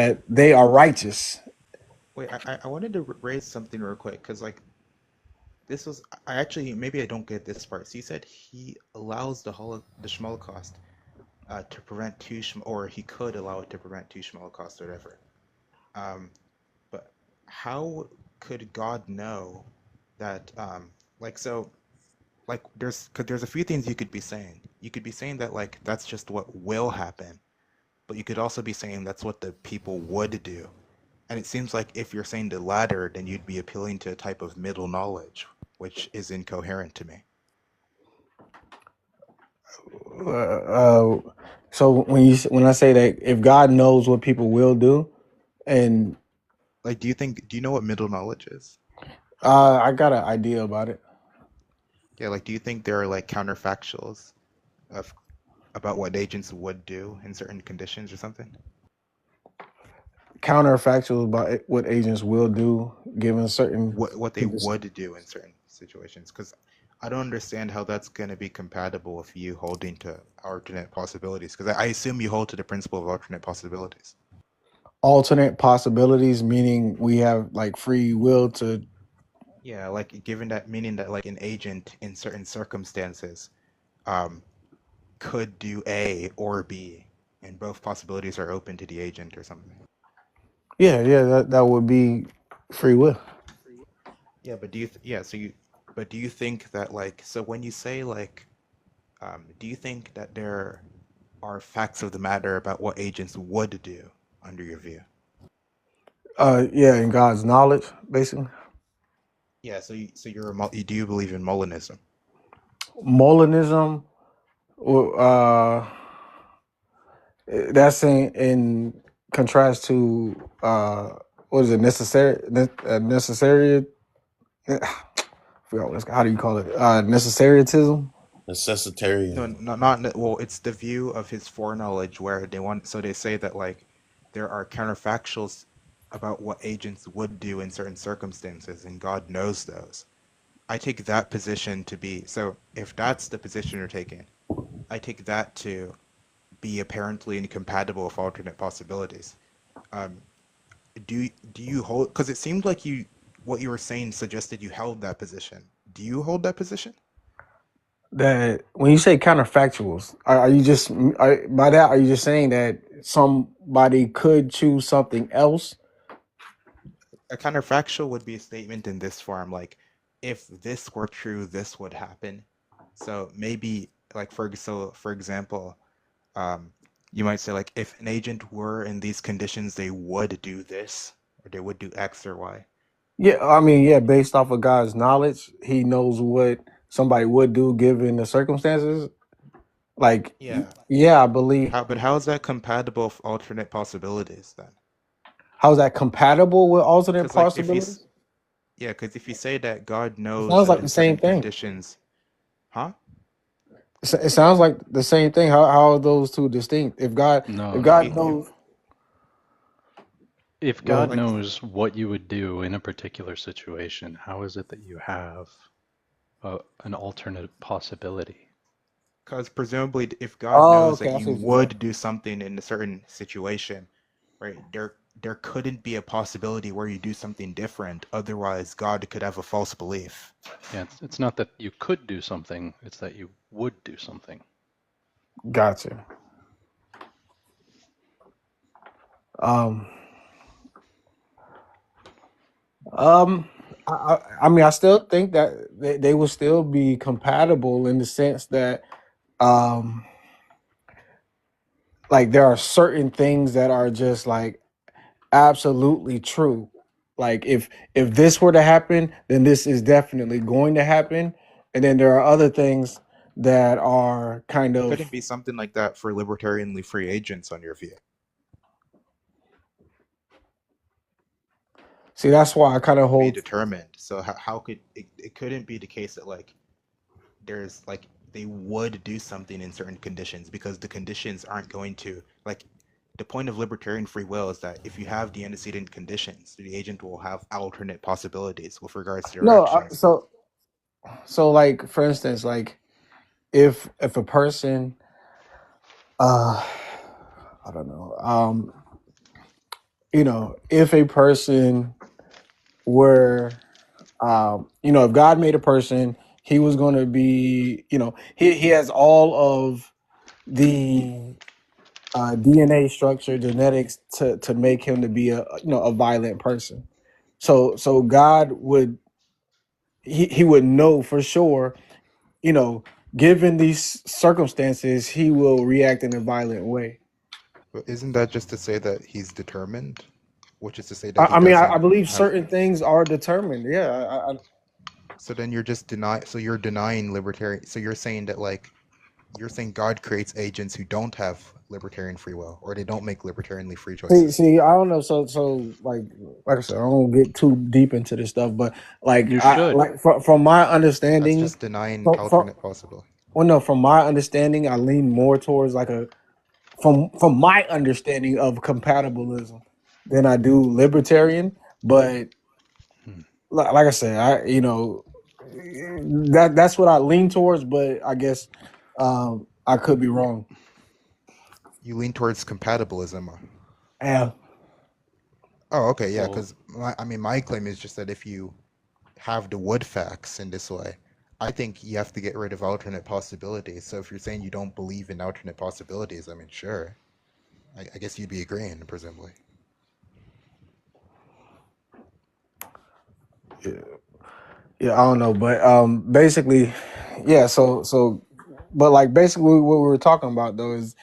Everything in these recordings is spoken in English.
that they are righteous. Wait, I wanted to raise something real quick because like this was I actually maybe I don't get this part. So you said he allows the Holocaust to prevent or he could allow it to prevent two Holocaust or whatever. Um, but how could God know that like so like there's cause there's a few things you could be saying. You could be saying that like that's just what will happen, but you could also be saying that's what the people would do. And it seems like if you're saying the latter, then you'd be appealing to a type of middle knowledge, which is incoherent to me. Uh, uh, so when I say that if God knows what people will do, and Like, do you know what middle knowledge is? I got an idea about it. Yeah, like, do you think there are like counterfactuals of about what agents would do in certain conditions or something? Counterfactuals about what agents will do given certain What they conditions. would do in certain situations? Because I don't understand how that's going to be compatible with you holding to alternate possibilities. Because I assume you hold to the principle of alternate possibilities. Alternate possibilities, meaning we have like free will to. Yeah, like given that meaning that like an agent in certain circumstances um, could do A or B, and both possibilities are open to the agent or something. Yeah, yeah, that would be free will. Yeah, but do you think that like, so when you say like, do you think that there are facts of the matter about what agents would do under your view? Yeah, in God's knowledge, basically. Yeah, do you believe in Molinism? Molinism, uh, that's in contrast to what is it? Necessary. I forgot how do you call it? Necessarianism. No, Necessitarian. not well. It's the view of his foreknowledge where so they say that like there are counterfactuals about what agents would do in certain circumstances, and God knows those. I take that position to be so. If that's the position you're taking, I take that to be apparently incompatible with alternate possibilities. Um, do you hold? Because it seemed like what you were saying suggested you held that position. Do you hold that position? That when you say counterfactuals, are you just by that are you just saying that somebody could choose something else? A counterfactual would be a statement in this form, like if this were true, this would happen. So maybe like for example, um, you might say like if an agent were in these conditions, they would do this or they would do X or Y. Yeah, I mean, yeah, based off of God's knowledge, He knows what somebody would do given the circumstances. Like, Yeah. yeah, I believe. How is that compatible with alternate possibilities then? How's that compatible with alternate Because like possibilities? yeah, because if you say that God It knows sounds that like in the same certain thing. conditions, huh? It sounds like the same thing. How are those two distinct? If No, If God you no. if knows, If go God ahead. like knows what you would do in a particular situation, how is it that you have an alternate possibility? Because presumably, if God Oh, knows okay. that I you see what you're saying. would do something in a certain situation, right? There couldn't be a possibility where you do something different. Otherwise, God could have a false belief. Yeah, it's not that you could do something, it's that you would do something. Gotcha. Um, um, I mean, I still think that they will still be compatible in the sense that, um, like there are certain things that are just like absolutely true. Like if this were to happen, then this is definitely going to happen. And then there are other things that are kind It couldn't of be something like that for libertarianly free agents on your view. see. That's why I kind of Be hold. determined. So how could it couldn't be the case that like there's like they would do something in certain conditions because the conditions aren't going to like the point of libertarian free will is that if you have the antecedent conditions, the agent will have alternate possibilities with regards to No, directions. so like for instance, like if a person, uh, I don't know, if a person were, if God made a person, he was going to be, he has all of the DNA structure, genetics to make him to be a violent person. So God would he would know for sure, you know, given these circumstances, he will react in a violent way. But isn't that just to say that he's determined? Which is to say I, that he I mean, I doesn't believe have. certain things are determined. Yeah, So then you're just deny. So you're denying libertarian. So you're saying that like you're saying God creates agents who don't have libertarian free will, or they don't make libertarianly free choices. I don't know. So like I said, I don't get too deep into this stuff, but like You I should. like from my That's understanding, just denying from alternate possibility. well, no, from my understanding, I lean more towards like a from my understanding of compatibilism than I do libertarian. But Hmm. like I said, that's what I lean towards. But I guess I could be wrong. You lean towards compatibilism. Yeah. Oh, okay, yeah. Well, Because I mean, my claim is just that if you have the wood facts in this way, I think you have to get rid of alternate possibilities. So if you're saying you don't believe in alternate possibilities, I mean, sure. I guess you'd be agreeing, presumably. Yeah, I don't know, but basically, yeah. But like basically, what we were talking about though is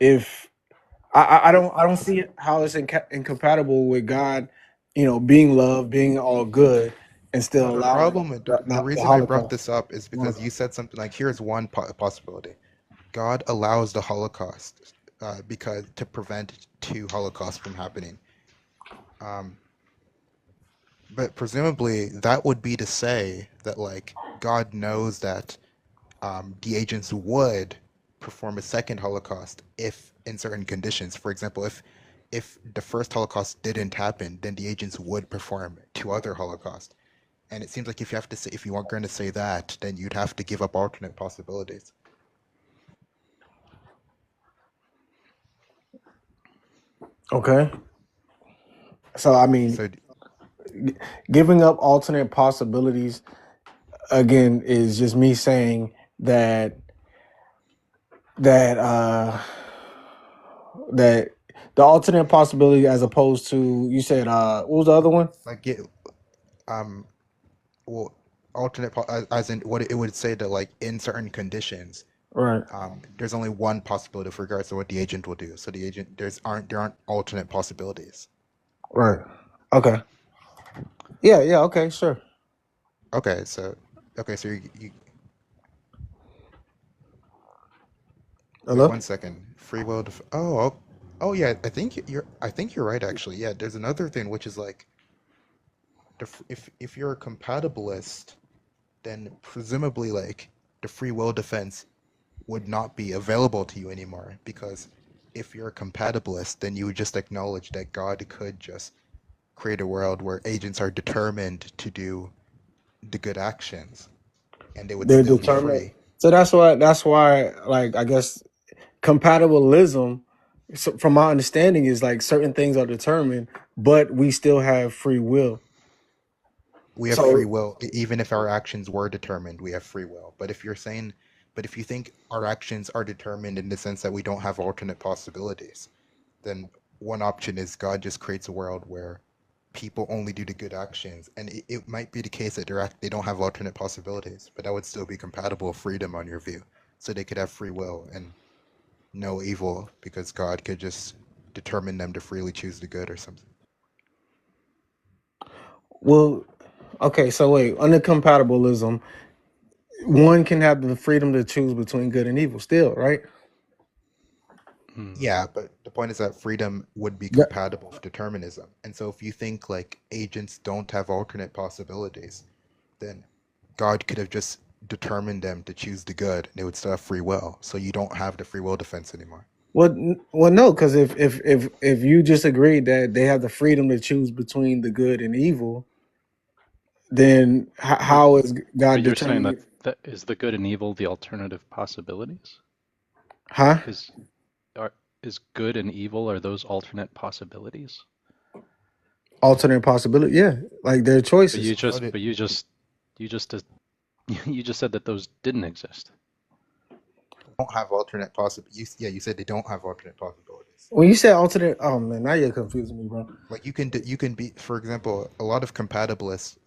if I don't see how it's incompatible with God, being love, being all good, and still The allowing problem, the the reason I brought Holocaust. this up is because you Holocaust. said something like, here's one possibility. God allows the Holocaust because to prevent two Holocausts from happening. Um, but presumably that would be to say that like God knows that the agents would perform a second Holocaust if in certain conditions. For example, if the first Holocaust didn't happen, then the agents would perform two other Holocausts. And it seems like if you have to say if you are going to say that, then you'd have to give up alternate possibilities. Okay, so I mean, So giving up alternate possibilities again is just me saying that that the alternate possibility as opposed to you said what was the other one? like get um well alternate as in what it would say that like in certain conditions Right, there's only one possibility with regards to what the agent will do. So the agent there aren't alternate possibilities. right. Okay. Yeah, yeah, okay, sure. Okay, so you wait Hello? one second. Free will. Oh yeah. I think you're right actually. Yeah. There's another thing which is like if you're a compatibilist, then presumably like the free will defense would not be available to you anymore because if you're a compatibilist, then you would just acknowledge that God could just create a world where agents are determined to do the good actions and they would They're still be determined. free. So that's why like I guess compatibilism, so from my understanding, is like certain things are determined, but we still have free will. We have free So will even if our actions were determined, we have free will. But if you think our actions are determined in the sense that we don't have alternate possibilities, then one option is God just creates a world where people only do the good actions, and it might be the case that they don't have alternate possibilities, but that would still be compatible with freedom on your view. So they could have free will and no evil because God could just determine them to freely choose the good or something. well, okay, so wait, under compatibilism, one can have the freedom to choose between good and evil still, right? hmm. Yeah, but the point is that freedom would be Yeah. compatible with determinism. And so if you think like agents don't have alternate possibilities, then God could have just determined them to choose the good and they would still have free will. So you don't have the free will defense anymore. Well, no, because if you just agreed that they have the freedom to choose between the good and evil, then But how is God but you're saying that determining? that is the good and evil the alternative possibilities? Huh? Because is good and evil, are those alternate possibilities? Alternate possibility, yeah, like their But choices. you How just did but you just you just said that those didn't exist. don't have alternate possibilities? Yeah, you said they don't have alternate possibilities. When you said alternate, oh man, now you're confusing me, bro. Like you can be, for example, a lot of compatibilists.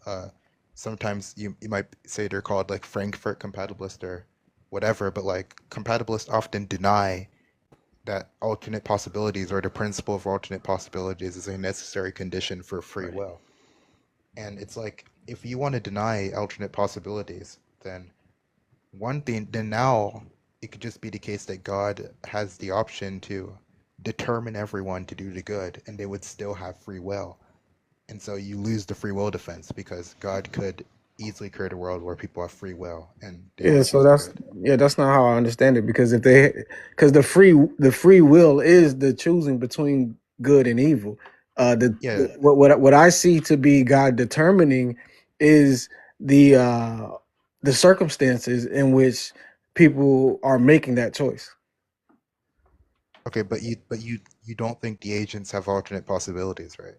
Sometimes you might say they're called like Frankfurt compatibilist or whatever, but like compatibilists often deny that alternate possibilities or the principle of alternate possibilities is a necessary condition for free Right. will. And it's like if you want to deny alternate possibilities, then one thing, then now it could just be the case that God has the option to determine everyone to do the good, and they would still have free will. And so you lose the free will defense because God could easily create a world where people have free will and they Yeah, all so choose the that's good. yeah, that's not how I understand it. Because because the free will is the choosing between good and evil. Yeah, What I see to be God determining is the uh, the circumstances in which people are making that choice. okay, but you don't think the agents have alternate possibilities, right?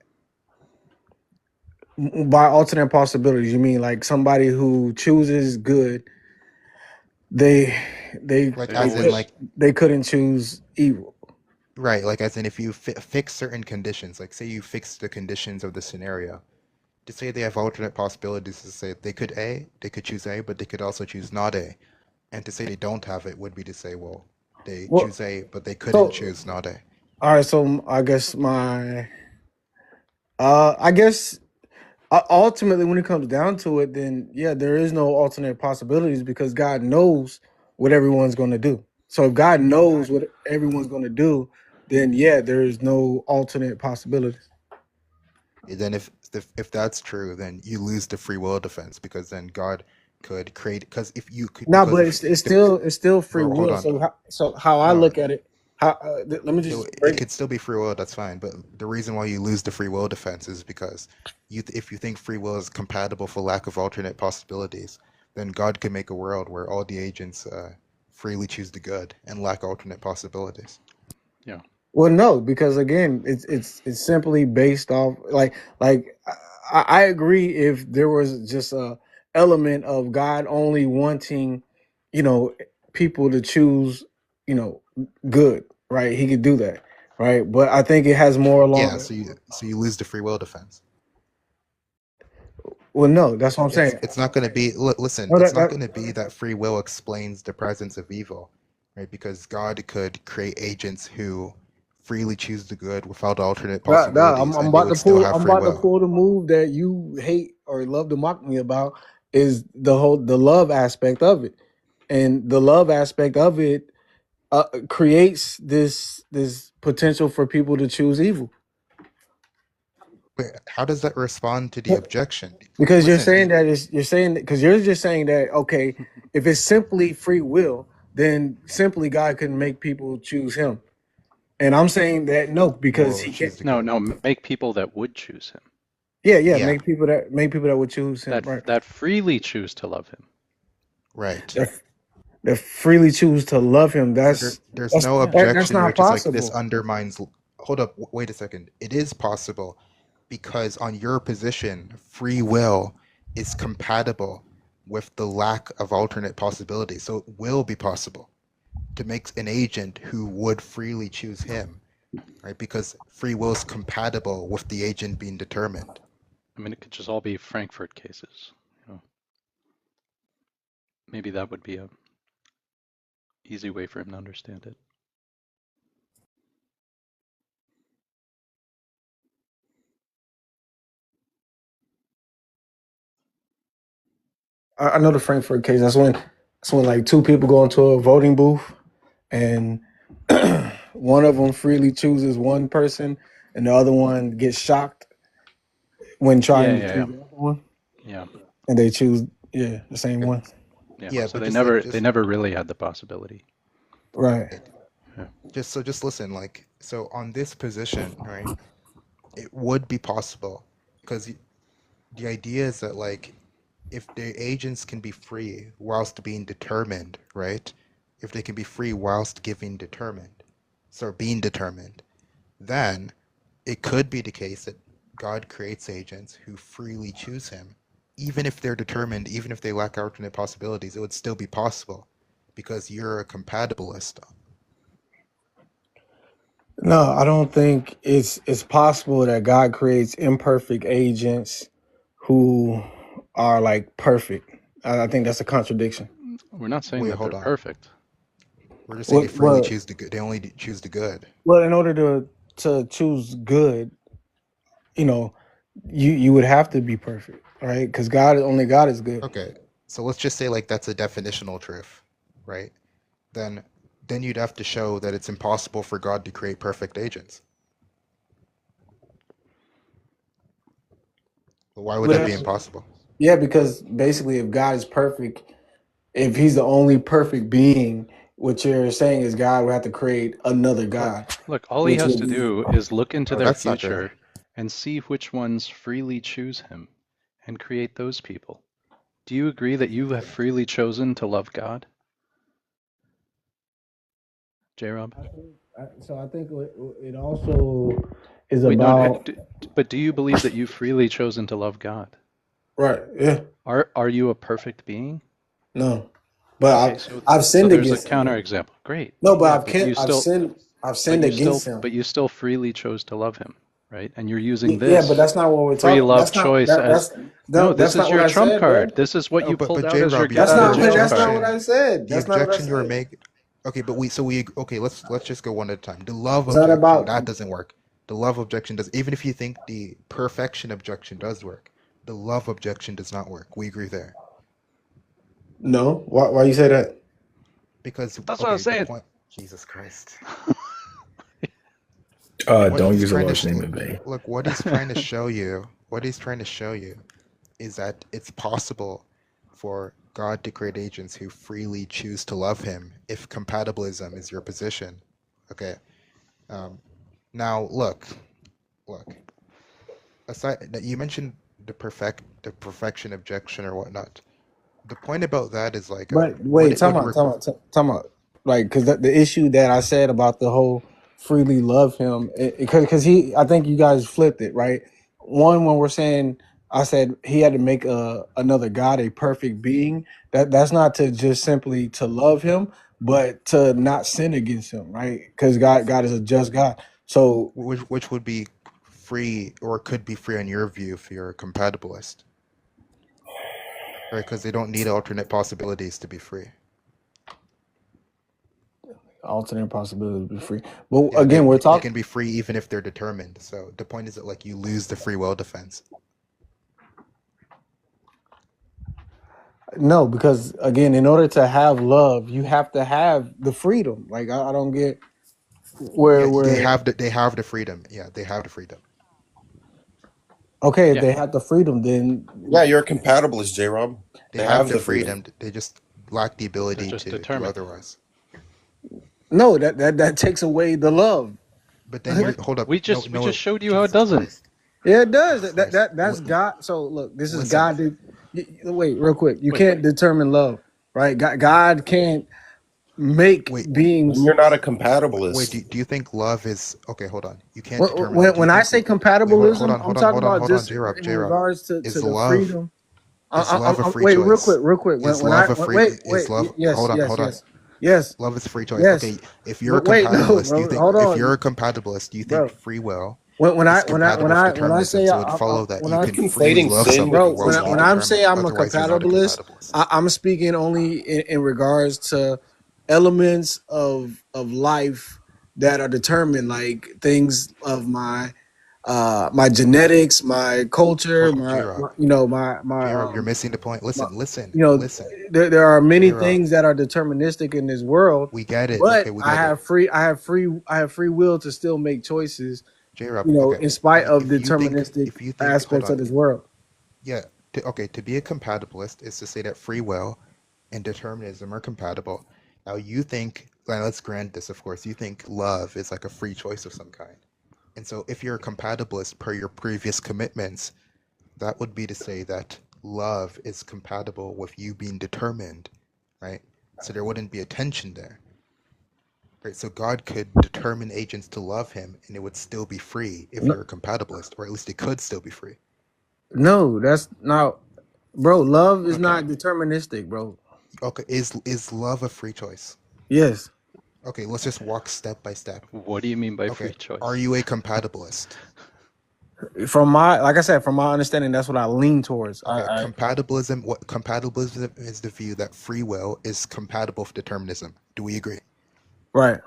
By alternate possibilities, you mean like somebody who chooses good, they they Like They they as in could always like they couldn't choose evil. right, like as in if you fix certain conditions, like say you fix the conditions of the scenario, to say they have alternate possibilities to say they could choose A, but they could also choose not A. And to say they don't have it would be to say, well, they Well, choose A, but they couldn't so choose not A. all right, so I guess I guess ultimately, when it comes down to it, then yeah, there is no alternate possibilities because God knows what everyone's going to do. So if God knows what everyone's going to do, then yeah, there is no alternate possibilities. Then if that's true, then you lose the free will defense because then God could create because if you could No, because but if it's still free bro, hold will. on. So how I No, look at it, how let me it, just it break. could still be free will, that's fine. But the reason why you lose the free will defense is because if you think free will is compatible for lack of alternate possibilities, then God could make a world where all the agents freely choose the good and lack alternate possibilities. yeah. Well, no, because again, it's simply based off like I agree if there was just a element of God only wanting, you know, people to choose, you know, good, right? He could do that, right? But I think it has more Yeah, along. so you lose the free will defense. Well, no, that's what I'm saying. It's not going to be listen, No, it's not that going to be that free will explains the presence of evil, right? Because God could create agents who freely choose the good without alternate possibilities and they would still have I'm free about to will. pull the move that you hate or love to mock me about is the love aspect of it, and the love aspect of it creates this potential for people to choose evil Wait, how does that respond to the objection? because Listen, you're saying because you're just saying that okay, if it's simply free will, then simply God can make people choose Him, and I'm saying that no, because well, He can't. choose the No, good. no, make people that would choose him, Yeah, yeah, Yeah, make people that would choose Him, right? that freely choose to love him. right. That that freely choose to love Him. So there's no Yeah. That's objection where not it's just like this possible. undermines. Hold up, wait a second. It is possible because on your position, free will is compatible with the lack of alternate possibilities. So it will be possible to make an agent who would freely choose him, right? Because free will is compatible with the agent being determined. I mean, it could just all be Frankfurt cases. You know, maybe that would be a easy way for him to understand it. I know the Frankfurt case. That's when like two people go into a voting booth and one of them freely chooses one person and the other one gets shocked when Yeah, trying to yeah, yeah, choose the other one, yeah, and they choose the same Okay. one. yeah. Yeah, So but just like they just never really had the possibility. Right. right. Yeah. Just listen, like so on this position, right? It would be possible because the idea is that like if the agents can be free whilst being determined, right? If they can be free whilst giving determined. so being determined, then it could be the case that God creates agents who freely choose him. Even if they're determined, even if they lack alternate possibilities, it would still be possible because you're a compatibilist. No, I don't think it's possible that God creates imperfect agents who are like perfect. I think that's a contradiction. We're not saying Wait, that they're hold on. perfect. We're just saying they Well, freely well, choose the good. They only choose the good. well, in order to choose good, you know, you would have to be perfect, right? Because God is good. Okay, so let's just say like that's a definitional truth, right? Then then you'd have to show that it's impossible for God to create perfect agents. Why would But that be that's, impossible? yeah, because basically, if God is perfect, if He's the only perfect being, what you're saying is God would have to create another Look, God, look, all he which has would to be do is look into Oh, their that's not true. future and see which ones freely choose him and create those people. Do you agree that you have freely chosen to love God, J-Rob? so. I think it also is Wait, no, about but do you believe that you've freely chosen to love God? right. Yeah, Are you a perfect being? no, but Okay, I've so sinned there's a against Him. counterexample. Great. No, but Yeah, but you still I've sinned against Him. but you still freely chose to love him, right? And you're using Yeah, but this that's not what we're free talking. love That's not choice that. as That's no, no. this That's is not what your I trump said, card. bro. This is what Oh, you pulled but out J as your Rob, get out of the jail That's not card. what objection, I said. the That's not what I objection you were said. making. Okay, but we okay. Let's just go one at a time. The love It's not objection about that doesn't work. The love objection does. Even if you think the perfection objection does work, the love objection does not work. We agree there no. Why you say that? because That's what I was okay, the saying. point. Jesus Christ. What Don't he's use the trying to Lord's name in vain. look, what he's trying to show you, what he's trying to show you is that it's possible for God to create agents who freely choose to love him if compatibilism is your position. Okay. Um, now look. Aside that you mentioned the perfection objection or whatnot. The point about that is like But what wait, it would time out. Like, because the issue that I said about the whole freely love him, because I think you guys flipped it, right? One, when we're saying, I said he had to make another God a perfect being. That's not to just simply to love him, but to not sin against him, right? Because God is a just God. So which would be free or could be free in your view if you're a compatibilist, right? Because they don't need alternate possibilities to be free. alternate possibilities be free. But Yeah, again, we're they talking. can be free even if they're determined. So the point is that like you lose the free will defense. No, because again, in order to have love, you have to have the freedom. Like I don't get Yeah, where they have the freedom. Yeah, they have the freedom. okay, if Yeah, they have the freedom, then Yeah, you're a compatibilist, J Rob. They They have have the the freedom. freedom. They just lack the they're ability just to do determined. otherwise. no, that takes away the love. But then you're What? hold up. We just showed you how it Jesus doesn't. Christ. Yeah, it does. Jesus Christ. That's God. So look, this is Listen. God. Wait, real quick. You Wait, can't determine love, right? God can't make Wait, Then beings. you're not a wait. compatibilist. Do you think love is okay? Hold on. You can't determine. Do you When I think? say Wait, compatibilism, I'm talking about hold on. just J Rob, in J Rob. regards to Is the love freedom. is love a free Wait, choice? real quick. Is When I love a free? wait, Is love? yes, Hold on. yes, Love is a free choice. yes. Okay, if you're a Wait, no, compatibilist, do you bro, think hold if you're on, a compatibilist, do you think bro. free will When is compatible with when I determinism? say So it would follow that you You're can freely conflating love sin somebody with bro, who free wasn't when will. I'm determined. saying I'm a Otherwise, you're not a compatibilist, compatibilist. I'm speaking only in regards to elements of life that are determined, like things of my genetics, my culture, J Rob, you know my J Rob, you're missing the point. my, Listen, you know, listen. there are J many Rob, things that are deterministic in this world, we get it. but Okay, we get it. I have free will to still make choices, J Rob, you know, okay. in spite of deterministic If you think, hold aspects on. of this world. Yeah, okay, to be a compatibilist is to say that free will and determinism are compatible. Now, you think, well, let's grant this, of course, you think love is like a free choice of some kind. And so, if you're a compatibilist per your previous commitments, that would be to say that love is compatible with you being determined, right? So there wouldn't be a tension there. Right? So God could determine agents to love him, and it would still be free if No, you're a compatibilist, or at least it could still be free. no, that's not, bro. Love is Okay. not deterministic, bro. Okay. Is love a free choice? Yes. Okay. Let's just walk step by step. What do you mean by free Okay. choice? Are you a compatibilist? From my, like I said, from my understanding, that's what I lean towards. Okay. I Compatibilism is the view that free will is compatible with determinism. Do we agree? right.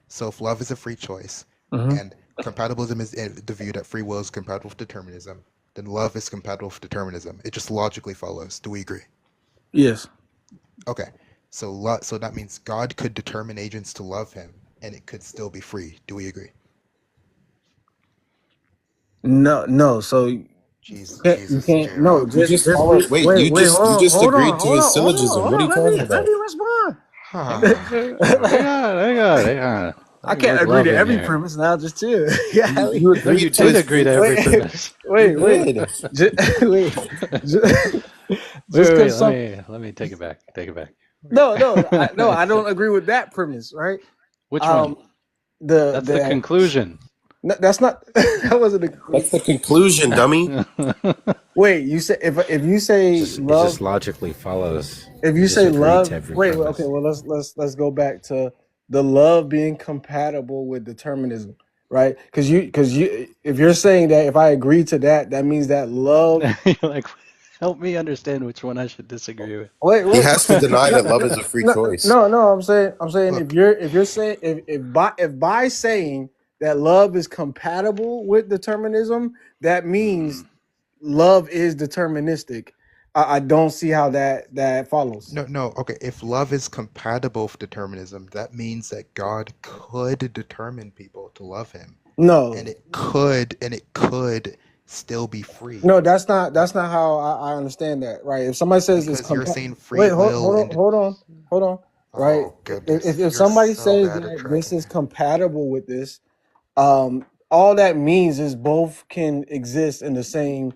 So if love is a free choice, Hmm. and compatibilism is the view that free will is compatible with determinism, then love is compatible with determinism. It just logically follows. Do we agree? Yes. Okay. So that means God could determine agents to love him, and it could still be free. Do we agree? No, no. So you Jesus, can't. No, J-Rob. You just just just follow. Wait, wait, wait. you just Hold on, agreed to hold his on, hold on, syllogism. hold What are you on. talking Let about? me respond. Hang on. I can't We're agree to loving every here. premise now. Just chill. Yeah. You No, you agreed to did his agree free. to every Wait, premise. You wait. did. Just, wait. Just, just Wait, because some. let me take it back. Take it back. No, no. I don't agree with that premise. Right. Which one? Um. The That's the conclusion. no, that's not. That wasn't a That's conclusion. the conclusion, dummy. Wait. You say if you say It love. just logically follows. If You you just say agreed to love, every wait, okay, premise. well let's go back to the love being compatible with determinism, right? Because you if you're saying that if I agree to that, that means that love. You're like, help me understand which one I should disagree with. He Wait, has to deny no, that love is a free no, choice. no. I'm saying Look, if you're saying if by saying that love is compatible with determinism, that means love is deterministic. I don't see how that follows. no. Okay, if love is compatible with determinism, that means that God could determine people to love him, No, and it could still be free. no, that's not how I understand that, right? If somebody says it's Because you're saying wait, free will and hold on, right? oh goodness, If you're somebody so says bad at that this tracking. is compatible with this, all that means is both can exist in the same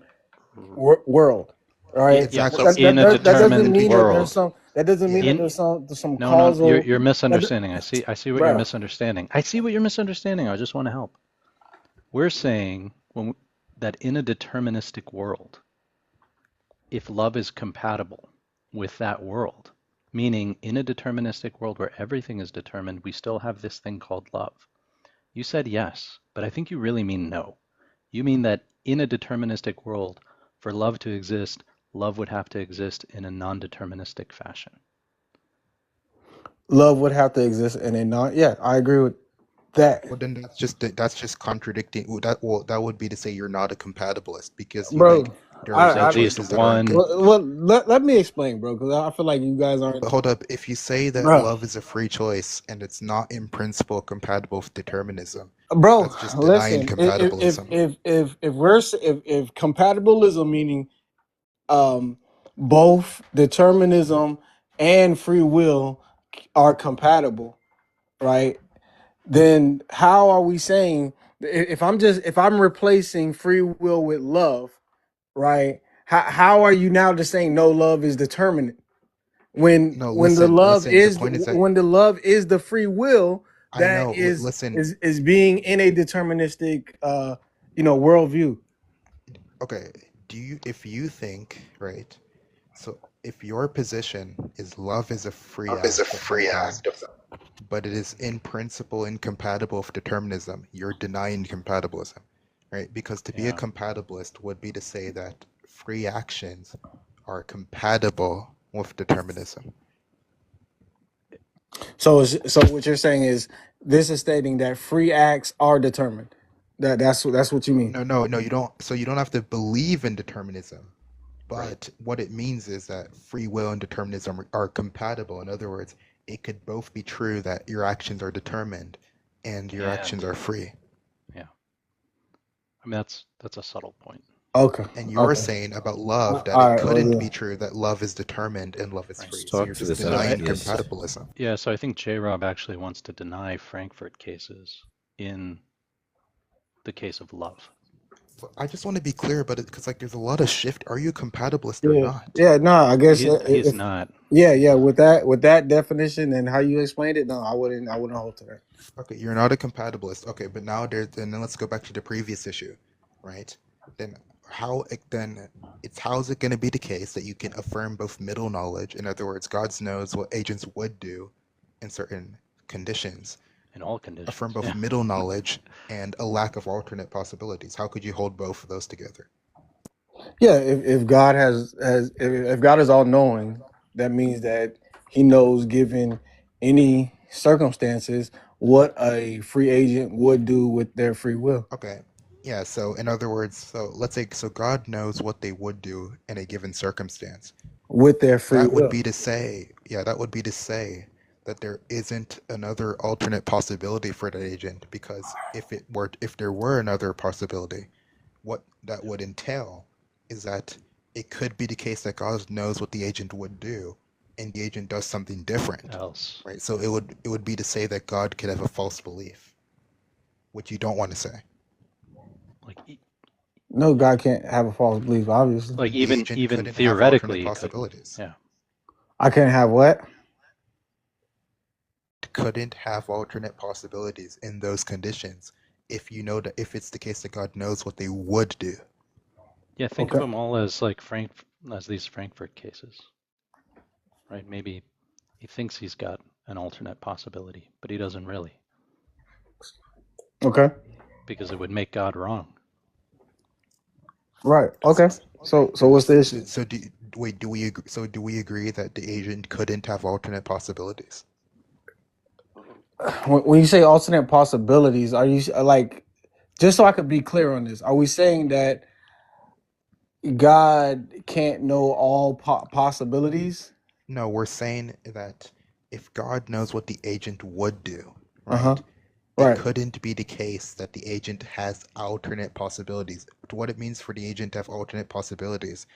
world, right? Yeah, Exactly. so That, So in that a that that doesn't determined mean that there's world. some. That doesn't mean yeah, that In there's some No, causal. you're That, misunderstanding. I see what you're bruh, misunderstanding. I see what you're misunderstanding. I just want to help. We're saying that in a deterministic world, if love is compatible with that world, meaning in a deterministic world where everything is determined, we still have this thing called love. You said yes, but I think you really mean no. You mean that in a deterministic world, for love to exist, love would have to exist in a non-deterministic fashion. love would have to exist in a non. Yeah, I agree with that, well then that's just contradicting. That would be to say you're not a compatibilist because you bro. like there There's are at least choices that aren't one. good. Let me explain, bro, because I feel like you guys aren't, But hold up, if you say that bro. love is a free choice and it's not in principle compatible with determinism, Bro, that's just denying listen. compatibilism. If compatibilism meaning both determinism and free will are compatible, right? Then how are we saying if I'm replacing free will with love, right? How are you now just saying no love is determinate when No, when the love listen. The is point is that when the love is the free will I that know. Listen. is being in a deterministic worldview. Okay. If you think, right? So if your position is love is a free act of God, but it is in principle incompatible with determinism, you're denying compatibilism, right? Because to be a Yeah. compatibilist would be to say that free actions are compatible with determinism. So what you're saying is this is stating that free acts are determined. That's what you mean. No, you don't. So you don't have to believe in determinism, Right. but what it means is that free will and determinism are compatible. In other words, it could both be true that your actions are determined and your actions And are free. yeah, I mean that's a subtle point. Okay. And you're Okay. saying about love that All it right. Well, couldn't yeah. be true that love is determined and love is Right. Let's free. So talk you're to just this So denying atheist. compatibilism. yeah, so I think J-Rob actually wants to deny Frankfurt cases in the case of love. I just want to be clear about it because like there's a lot of shift. Are you a compatibilist or Yeah, not? yeah. No, I guess He's if not. yeah. With that definition and how you explained it, no, I wouldn't hold to that. Okay, you're not a compatibilist. Okay, but now there's and then let's go back to the previous issue, right? Then then it's how is it going to be the case that you can affirm both middle knowledge, in other words, God knows what agents would do in certain conditions, In all conditions. affirm both Yeah. middle knowledge and a lack of alternate possibilities? How could you hold both of those together? Yeah, if God if God is all knowing, that means that He knows, given any circumstances, what a free agent would do with their free will. Okay. Yeah, so in other words, so let's say so God knows what they would do in a given circumstance. With their free That would will. be to say, yeah, that would be to say that there isn't another alternate possibility for that agent because if there were another possibility, what that would entail is that it could be the case that God knows what the agent would do and the agent does something different, Else. right? So it would be to say that God could have a false belief, which you don't want to say. Like No, God can't have a false belief. Obviously, like The agent even couldn't have alternate theoretically he couldn't. possibilities. Yeah. I can't have what? Couldn't have alternate possibilities in those conditions if you know that if it's the case that God knows what they would do. Yeah, think of Okay. them all as like as these Frankfurt cases. Right? Maybe he thinks he's got an alternate possibility, but he doesn't really. Okay. Because it would make God wrong. Right. Okay. So what's the issue? So do we agree, do we agree that the agent couldn't have alternate possibilities? When you say alternate possibilities, are you like, just so I could be clear on this, are we saying that God can't know all possibilities? No, we're saying that if God knows what the agent would do, Uh huh. right? It Right. couldn't be the case that the agent has alternate possibilities. What it means for the agent to have alternate possibilities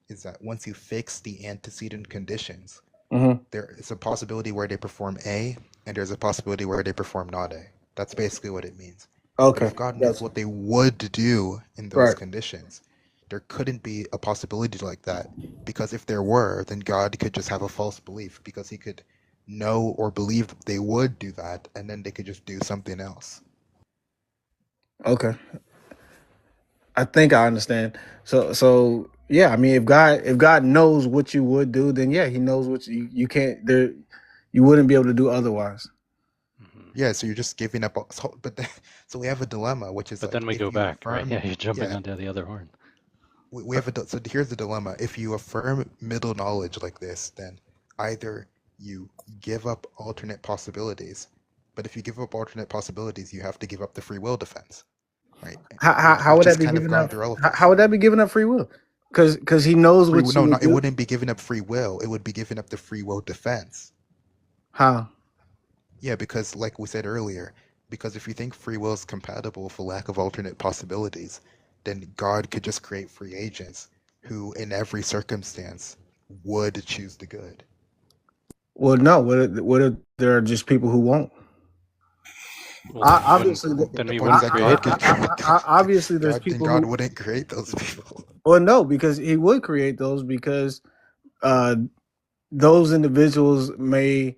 is that once you fix the antecedent conditions, Mm-hmm. there is a possibility where they perform A, and there's a possibility where they perform not A. That's basically what it means. But Okay. if God knows That's what they would do in those right. conditions, there couldn't be a possibility like that. Because if there were, then God could just have a false belief because he could know or believe they would do that, and then they could just do something else. Okay. I think I understand. So yeah, I mean, if God knows what you would do, then yeah, He knows what you can't there. You wouldn't be able to do otherwise. Mm-hmm. Yeah, so you're just giving up. So we have a dilemma, which is But like then we if go you back, right? affirm, Yeah, you're jumping yeah, onto the other horn. we have so here's the dilemma. If you affirm middle knowledge like this, then either you give up alternate possibilities, but if you give up alternate possibilities, you have to give up the free will defense, right? How We've would that just be kind of giving gone up? through all of How this. would that be giving up free will? Because He knows Free what you no, would not it do. wouldn't be giving up free will. It would be giving up the free will defense. How? Yeah, because like we said earlier, because if you think free will is compatible with a lack of alternate possibilities, then God could just create free agents who, in every circumstance, would choose the good. Well, no. What if there are just people who won't? Well, then we wouldn't. Obviously, Then The we point is wouldn't that create God them. could create obviously, there's God, then people God who. wouldn't create those people. Well, no, because He would create those because uh, those individuals may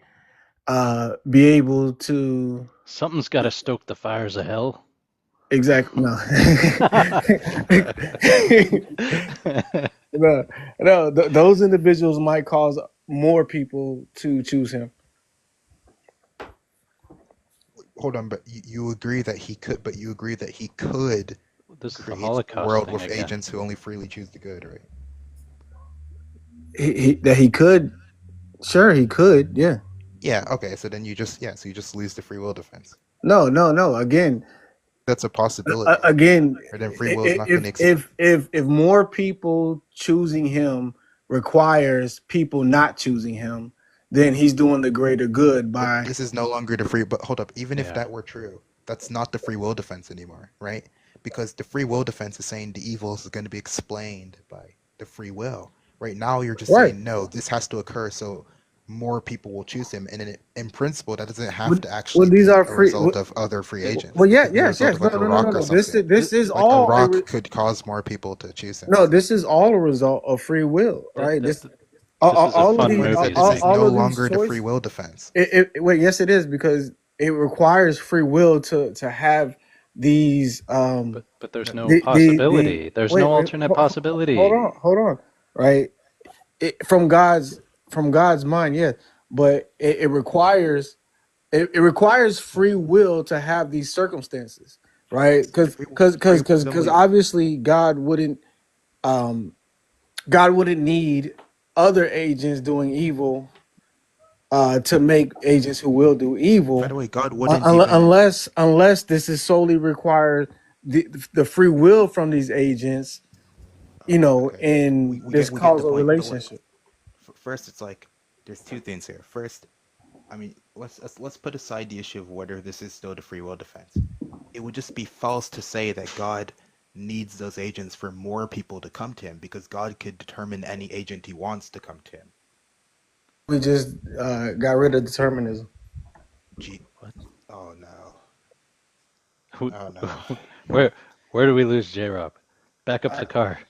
be able to Something's got to stoke the fires of hell. exactly no. No, no, those individuals might cause more people to choose Him. Hold on, but you agree that he could, but you agree that he could This is the create a Holocaust world thing with again. agents who only freely choose the good, right? That He could, sure, He could, yeah. Yeah, okay, so then so you just lose the free will defense. No. Again, That's a possibility. again, Or then free will is not going to if more people choosing Him requires people not choosing Him, then He's doing the greater good but by this is no longer the free but hold up, even if Yeah. that were true, that's not the free will defense anymore, right? Because the free will defense is saying the evil is going to be explained by the free will. Right now you're just right. saying no, this has to occur, so more people will choose him. And in principle, that doesn't have But to well, actually these be are a free. result of other free agents. Well, It yeah, could be a yes, result yes. of No, like a no, no, no, rock or no. This something. is this is Like a all a rock could cause more people to choose him. no. This is all a result of free will, Th- right? th- This th- This is a all of But fun these what is movie, it? This is Steve. all no of these longer the free choices. will defense. Wait, yes, it is because it requires free will to have these But there's No, no the possibility. There's no wait, alternate possibility. hold on, right? From God's mind, yes, but it requires it requires free will to have these circumstances, right? Because no, obviously um God wouldn't need other agents doing evil to make agents who will do by the evil, way, God wouldn't even. unless this is solely required the free will from these agents, Okay, in this we get the causal point. But what? relationship. First, it's like there's two things here. First, I mean, let's put aside the issue of whether this is still the free will defense. It would just be false to say that God needs those agents for more people to come to him because God could determine any agent he wants to come to him. We just got rid of determinism. Gee, What? oh no, Who- oh no. Where where do we lose J-Rob? Back up the car.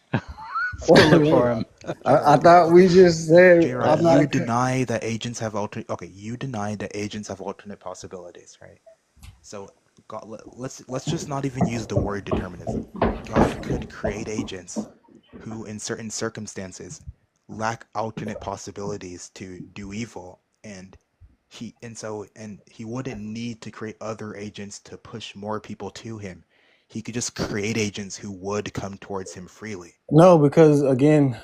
Let's go look Wait, for him. I J-Rob, thought we okay. just said J-Rob, I'm not you a. deny that agents have alternate. Okay, you deny that agents have alternate possibilities, right? So, God, let's just not even use the word determinism. God could create agents who, in certain circumstances, lack alternate possibilities to do evil, and he wouldn't need to create other agents to push more people to him. He could just create agents who would come towards him freely. No, because again,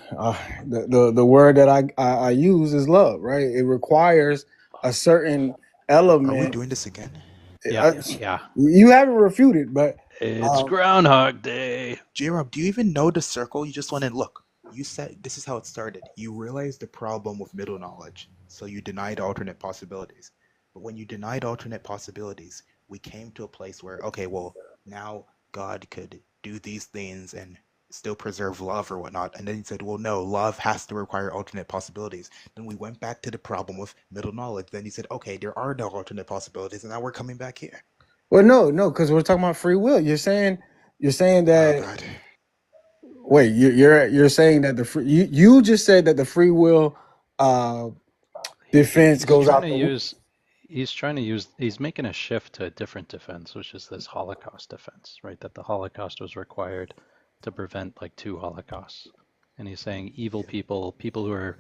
the word that I use is love, right? It requires a certain Are we element. doing this again? Yeah, uh, yeah. you haven't refuted, but It's um, Groundhog Day. J-Rob, do you even know the circle? You just went and look. You said this is how it started. You realized the problem with middle knowledge, so you denied alternate possibilities. But when you denied alternate possibilities, we came to a place where, okay, well, now God could do these things and still preserve love or whatnot. And then you said, well, no, love has to require alternate possibilities. Then we went back to the problem with middle knowledge. Then you said, okay, there are no alternate possibilities, and now we're coming back here. well, no, because we're talking about free will. You're saying Oh, that. God. Wait, you're saying that you just said that the free will uh, defense He's goes trying out to the. use he's making a shift to a different defense, which is this Holocaust defense, right? That the Holocaust was required to prevent like two Holocausts. And he's saying evil Yeah. people who are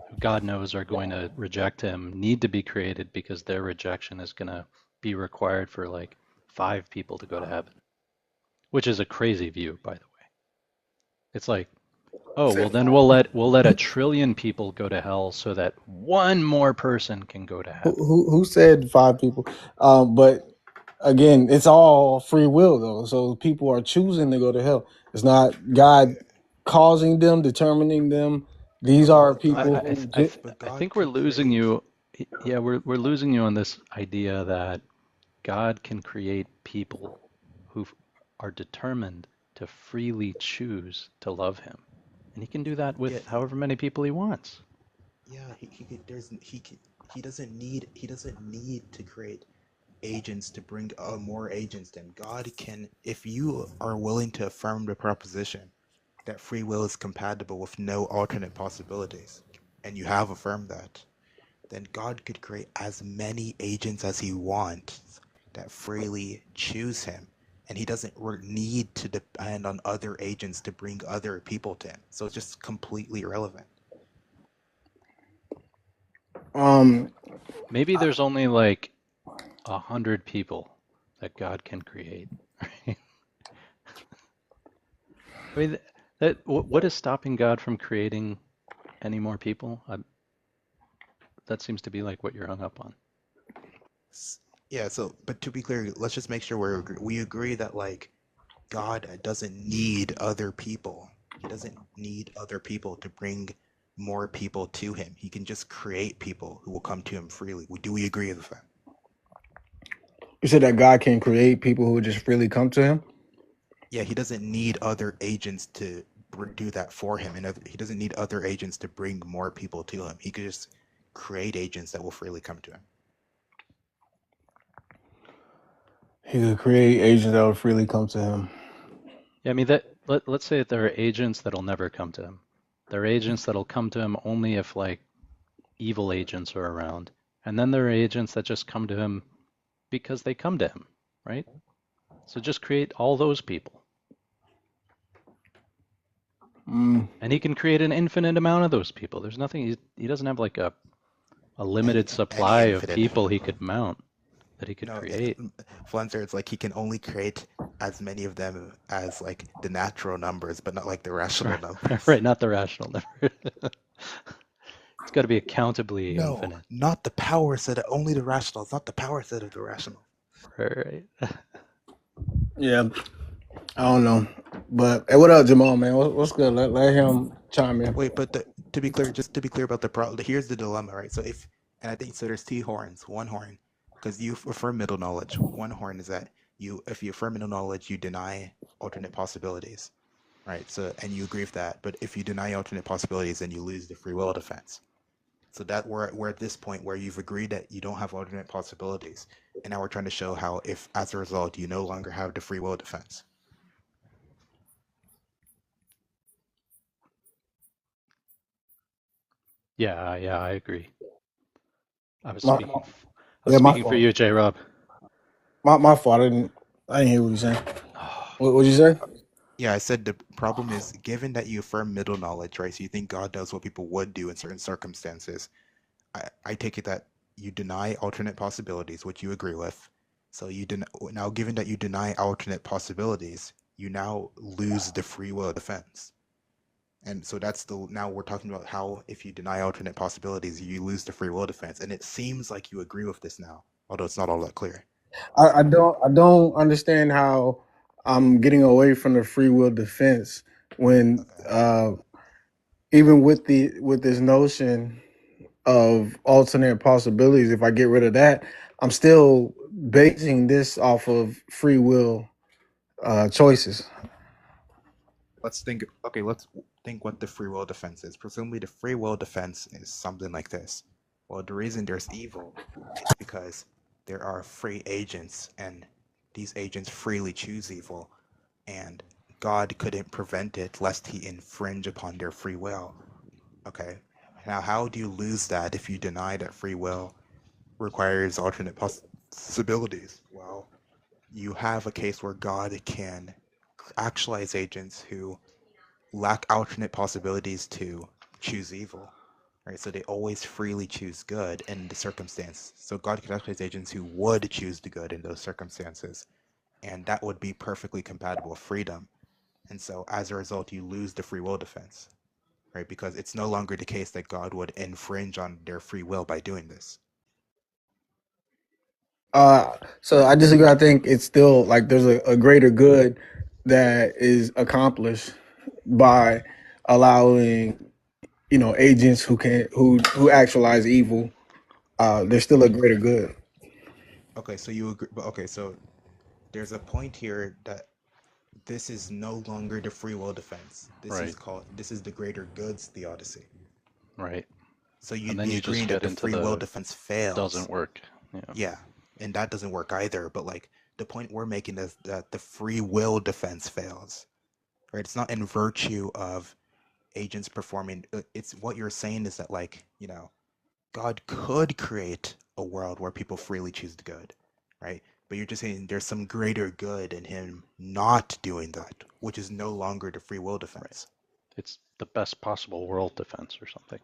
who God knows are going to reject him, need to be created because their rejection is going to be required for like 5 people to go to heaven, which is a crazy view, by the way. It's like, oh, well then we'll let 1 trillion people go to hell so that one more person can go to heaven. Who said 5 people? But again, it's all free will though. So people are choosing to go to hell. It's not God causing them, determining them. These are But God, people who. but I God think we're could losing create. you. Yeah, we're losing you on this idea that God can create people who are determined to freely choose to love him. And he can do that Yeah, with however many people he wants. yeah. He could. He doesn't need to create agents to bring more agents. Then God can, if you are willing to affirm the proposition that free will is compatible with no alternate possibilities, and you have affirmed that, then God could create as many agents as he wants that freely choose him. And he doesn't need to depend on other agents to bring other people to him. So it's just completely irrelevant. um Maybe there's only like 100 people that God can create. Right? I mean, what is stopping God from creating any more people? That seems to be like what you're hung up on. Yeah, so, but to be clear, let's just make sure we agree that, like, God doesn't need other people. He doesn't need other people to bring more people to him. He can just create people who will come to him freely. Do we agree with that? you said that God can create people who just freely come to Him. Yeah, he doesn't need other agents to do that for him, and he doesn't need other agents to bring more people to him. He could just create agents that will freely come to him. He could create agents that would freely come to him. Yeah, I mean let's say that there are agents that'll never come to him. There are agents that'll come to him only if like evil agents are around. And then there are agents that just come to him because they come to him, right? So just create all those people. And he can create an infinite amount of those people. There's nothing, he doesn't have like a limited supply of people he could mount that he could create. Flencer, it's like he can only create as many of them as like the natural numbers, but not like the rational numbers. Right, not the rational number. It's got to be accountably infinite. No, not the power set of only the rationals, not the power set of the rational. Right. Yeah, I don't know, but hey, what up, Jamal? Man, what's good? Let him chime in. Wait, but to be clear, just to be clear about the problem, here's the dilemma, right? So and I think so. There's two horns. One horn, because you affirm middle knowledge. One horn is that if you affirm middle knowledge, you deny alternate possibilities, right? So, and you agree with that. But if you deny alternate possibilities, then you lose the free will defense. So that we're at this point where you've agreed that you don't have alternate possibilities, and now we're trying to show how, if as a result you no longer have the free will defense. Yeah, I agree. I was My- speaking, yeah, my for fault. you, Jrob. My fault. I didn't hear what you saying. What'd you say? Yeah, I said the problem is, given that you affirm middle knowledge, right? So you think God knows what people would do in certain circumstances. I take it that you deny alternate possibilities, which you agree with. So now, given that you deny alternate possibilities, you now lose the free will defense. And so now we're talking about how, if you deny alternate possibilities, you lose the free will defense. And it seems like you agree with this now, although it's not all that clear. I don't understand how I'm getting away from the free will defense when even with this notion of alternate possibilities, if I get rid of that, I'm still basing this off of free will choices. Let's think what the free will defense is. Presumably the free will defense is something like this. Well, the reason there's evil is because there are free agents, and these agents freely choose evil, and God couldn't prevent it lest he infringe upon their free will. Okay, now how do you lose that if you deny that free will requires alternate possibilities? Well, you have a case where God can actualize agents who lack alternate possibilities to choose evil, right? So they always freely choose good in the circumstance. So God could actualize agents who would choose the good in those circumstances, and that would be perfectly compatible with freedom. And so as a result, you lose the free will defense, right? Because it's no longer the case that God would infringe on their free will by doing this. So I disagree. I think it's still like there's a greater good that is accomplished by allowing agents who actualize evil. There's still a greater good. Okay, so you agree, but okay, so there's a point here that this is no longer the free will defense. This is the greater goods theodicy. Right. So you'd And then be you just agreeing get that the into free will defense fails. doesn't work. Yeah, and that doesn't work either. But like the point we're making is that the free will defense fails, right? It's not in virtue of agents performing. It's what you're saying is that, like, God could create a world where people freely choose the good, right? But you're just saying there's some greater good in him not doing that, which is no longer the free will defense. Right. It's the best possible world defense or something.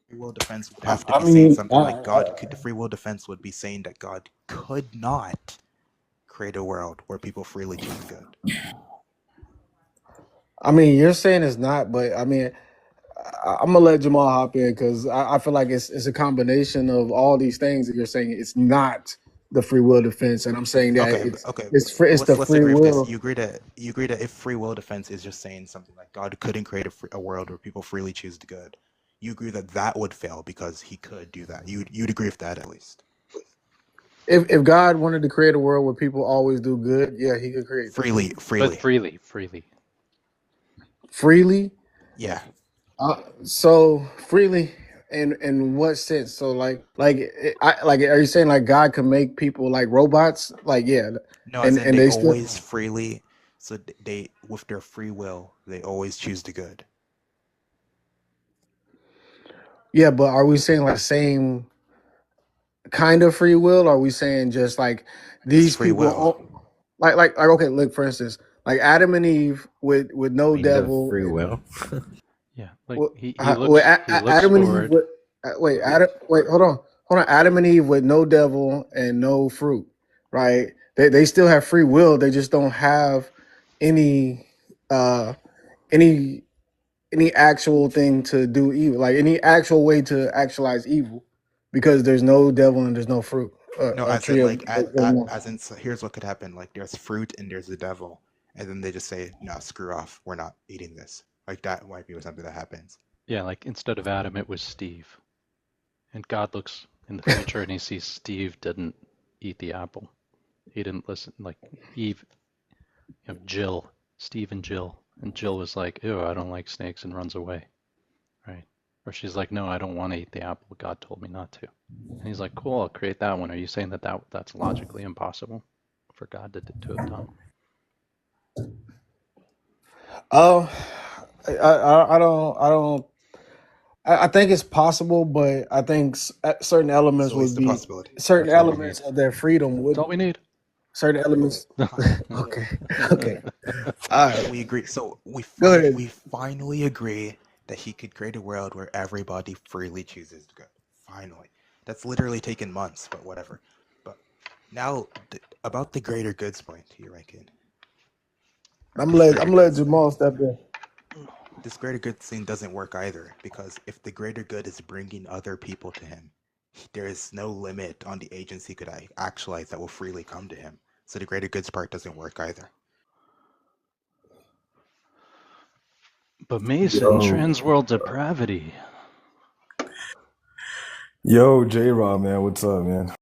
Free will defense would have to be saying something like the free will defense would be saying that God could not create a world where people freely choose good. I mean, you're saying it's not, but I mean, I'm gonna let Jamal hop in because I feel like it's a combination of all these things that you're saying. It's not the free will defense, and I'm saying that it's the let's free agree with this. will. You agree that if free will defense is just saying something like God couldn't create a world where people freely choose the good, you agree that would fail because he could do that. You'd agree with that at least. If God wanted to create a world where people always do good, yeah, he could create that Freely, But freely. freely. freely. Yeah. So freely, in what sense? So like are you saying like God can make people like robots? Like yeah, No, as in and they they still always freely, so they, with their free will, they always choose the good. yeah. But are we saying like same kind of free will? Or are we saying just like Just these free people? will. Like okay, look for instance, like Adam and Eve with no Kind of devil. free will. Yeah, like Well, he looks he looks Adam and Eve forward. with wait, hold on. Adam and Eve with no devil and no fruit, right? They still have free will. They just don't have any uh any any actual thing to do evil, like any actual way to actualize evil, because there's no devil and there's no fruit. No, A as in tree of like as in, so here's what could happen. Like there's fruit and there's the devil, and then they just say, "No, screw off. We're not eating this." Like that might be something that happens. Yeah, like instead of Adam, it was Steve. And God looks in the future and he sees Steve didn't eat the apple. He didn't listen. Like Eve, Jill, Steve and Jill. And Jill was like, ew, I don't like snakes and runs away. Right. Or she's like, no, I don't want to eat the apple. God told me not to. And he's like, cool, I'll create that one. Are you saying that's logically impossible for God to have done? Oh, I don't. I think it's possible, but I think certain It's elements always would the be possibility. certain That's all we need. elements of their freedom That's would all we need. certain elements. Fine. Okay, okay, all So right. we agree. So Go ahead. we finally agree that he could create a world where everybody freely chooses good. Finally, that's literally taken months, but whatever. But now about the greater goods point here, Rankin. This greater I'm letting goods, Jamal step in. this greater good thing doesn't work either, because if the greater good is bringing other people to him, there is no limit on the agents he could actualize that will freely come to him. So the greater goods part doesn't work either. But Mason, Yo, transworld depravity. yo, J-Rob, man, what's up, man?